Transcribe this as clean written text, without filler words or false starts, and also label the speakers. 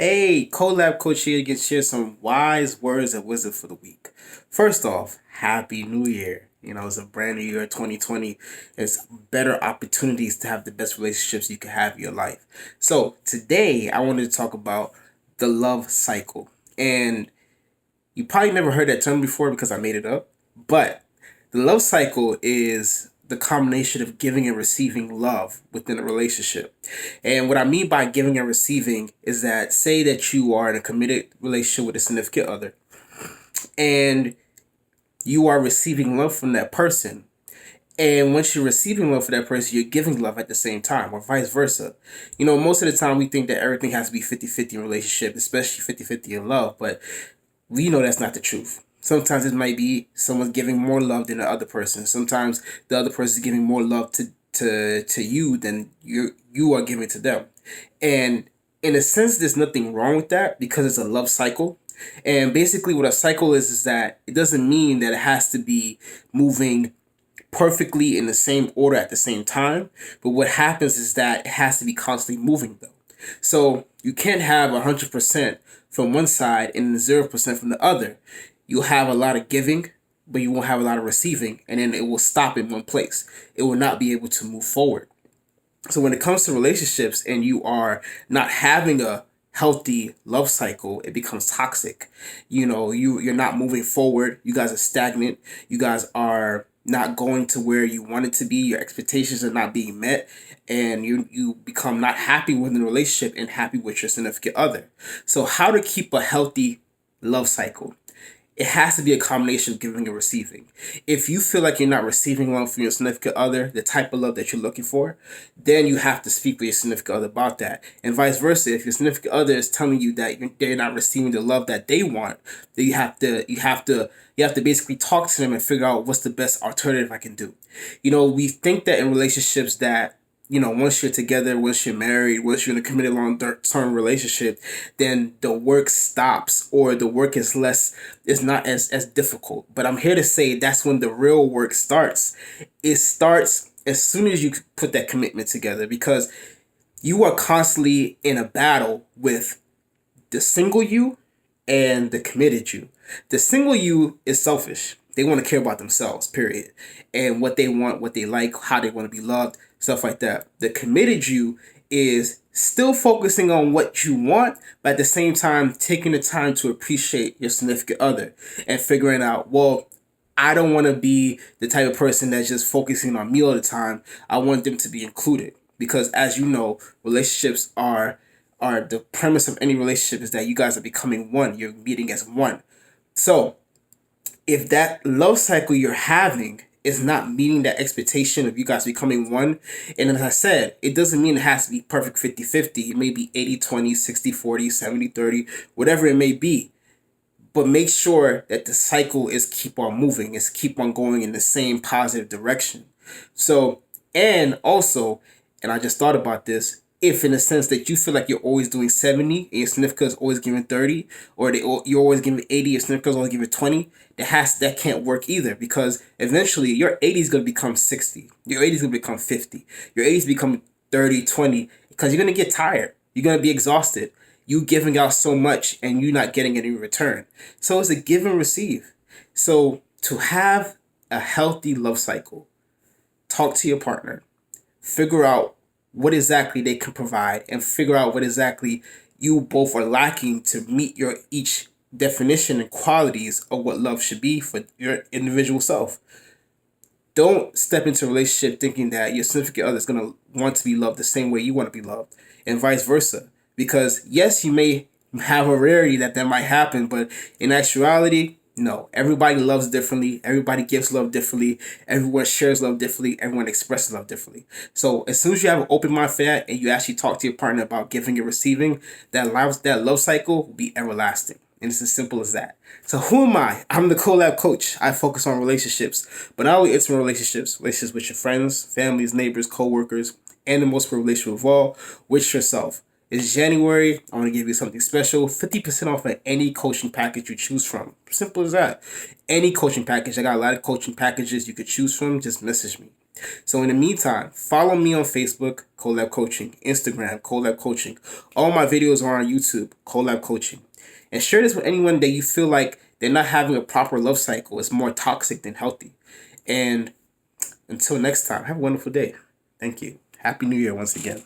Speaker 1: Hey, Collab Coach here to share some wise words of wisdom for the week. First off, Happy New Year. It's a brand new year, 2020. It's better opportunities to have the best relationships you can have in your life. So, today I wanted to talk about the love cycle. And you probably never heard that term before because I made it up. But the love cycle is the combination of giving and receiving love within a relationship. And what I mean by giving and receiving is that, say that you are in a committed relationship with a significant other and you are receiving love from that person. And once you're receiving love for that person, you're giving love at the same time, or vice versa. Most of the time we think that everything has to be 50-50 in relationship, especially 50-50 in love, but we know that's not the truth. Sometimes it might be someone's giving more love than the other person. Sometimes the other person is giving more love to you than you are giving to them. And in a sense, there's nothing wrong with that because it's a love cycle. And basically, what a cycle is that it doesn't mean that it has to be moving perfectly in the same order at the same time. But what happens is that it has to be constantly moving though. So you can't have 100% from one side and 0% from the other. You'll have a lot of giving, but you won't have a lot of receiving, and then it will stop in one place. It will not be able to move forward. So when it comes to relationships and you are not having a healthy love cycle, it becomes toxic. You're not moving forward. You guys are stagnant. You guys are not going to where you want it to be. Your expectations are not being met, and you become not happy with the relationship and happy with your significant other. So how to keep a healthy love cycle? It has to be a combination of giving and receiving. If you feel like you're not receiving love from your significant other, the type of love that you're looking for, then you have to speak with your significant other about that. And vice versa, if your significant other is telling you that they're not receiving the love that they want, then you have to basically talk to them and figure out what's the best alternative I can do. We think that in relationships that once you're together, once you're married, once you're in a committed long-term relationship, then the work stops or the work is not as difficult. But I'm here to say that's when the real work starts. It starts as soon as you put that commitment together because you are constantly in a battle with the single you and the committed you. The single you is selfish. They want to care about themselves, period. And what they want, what they like, how they want to be loved, stuff like that. The committed you is still focusing on what you want, but at the same time taking the time to appreciate your significant other and figuring out, well, I don't want to be the type of person that's just focusing on me all the time. I want them to be included. Because as you know, relationships are the premise of any relationship is that you guys are becoming one. You're meeting as one. So if that love cycle you're having is not meeting that expectation of you guys becoming one, and as I said, it doesn't mean it has to be perfect 50-50. It may be 80-20, 60-40, 70-30, whatever it may be. But make sure that the cycle is keep on moving, is keep on going in the same positive direction. So, and also, and I just thought about this, if in a sense that you feel like you're always doing 70 and your significant is always giving 30, or you're always giving 80, your significant is always giving 20, that can't work either because eventually your 80 is going to become 60. Your 80 is going to become 50. Your 80 is become 30-20 because you're going to get tired. You're going to be exhausted. You giving out so much and you not getting any return. So it's a give and receive. So to have a healthy love cycle, talk to your partner, figure out what exactly they can provide, and figure out what exactly you both are lacking to meet your each definition and qualities of what love should be for your individual self. Don't step into a relationship thinking that your significant other is going to want to be loved the same way you want to be loved, and vice versa. Because yes, you may have a rarity that might happen, but in actuality, no. Everybody loves differently. Everybody gives love differently. Everyone shares love differently. Everyone expresses love differently. So as soon as you have an open mind for that, and you actually talk to your partner about giving and receiving, that love cycle will be everlasting. And it's as simple as that. So who am I? I'm the Collab Coach. I focus on relationships, but not only intimate relationships with your friends, families, neighbors, co-workers, and the most important relationship of all, with yourself. It's January. I want to give you something special. 50% off of any coaching package you choose from. Simple as that. Any coaching package. I got a lot of coaching packages you could choose from. Just message me. So in the meantime, follow me on Facebook, Collab Coaching, Instagram, Collab Coaching. All my videos are on YouTube, Collab Coaching. And share this with anyone that you feel like they're not having a proper love cycle. It's more toxic than healthy. And until next time, have a wonderful day. Thank you. Happy New Year once again.